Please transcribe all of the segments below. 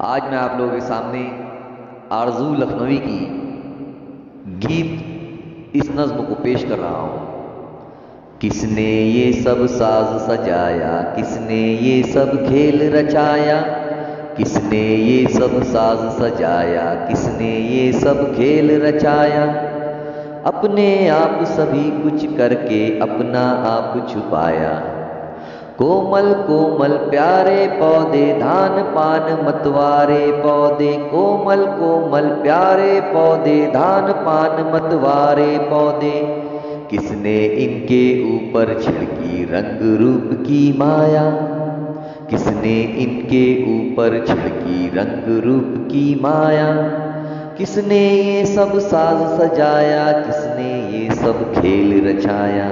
आज मैं आप लोगों के सामने आरज़ू लखनवी की गीत इस नज़्म को पेश कर रहा हूँ। किसने ये सब साज सजाया, किसने ये सब खेल रचाया, किसने ये सब साज सजाया, किसने ये सब खेल रचाया। अपने आप सभी कुछ करके अपना आप छुपाया। कोमल कोमल प्यारे पौधे धान पान मतवारे पौधे, कोमल कोमल प्यारे पौधे धान पान मतवारे पौधे। किसने इनके ऊपर छिड़की रंग रूप की माया, किसने इनके ऊपर छिड़की रंग रूप की माया। किसने ये सब साज सजाया, किसने ये सब खेल रचाया।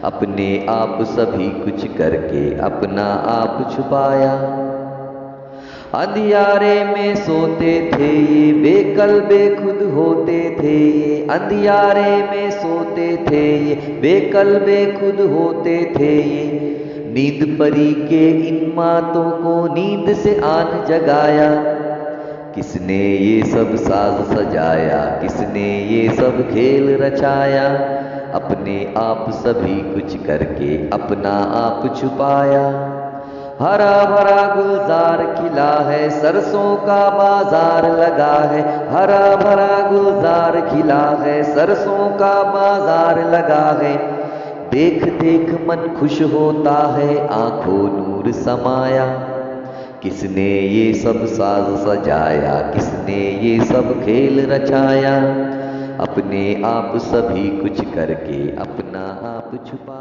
अपने आप सभी कुछ करके अपना आप छुपाया। अंधियारे में सोते थे ये बेकल बेखुद होते थे ये, अंधियारे में सोते थे ये बेकल बेखुद होते थे ये। नींद परी के इन मातों को नींद से आन जगाया। किसने ये सब साज सजाया, किसने ये सब खेल रचाया। अपने आप सभी कुछ करके अपना आप छुपाया। हरा भरा गुलजार खिला है, सरसों का बाजार लगा है। हरा भरा गुलजार खिला है, सरसों का बाजार लगा है। देख देख मन खुश होता है, आंखों नूर समाया। किसने ये सब साज सजाया, किसने ये सब खेल रचाया। अपने आप सभी कुछ करके अपना आप छुपा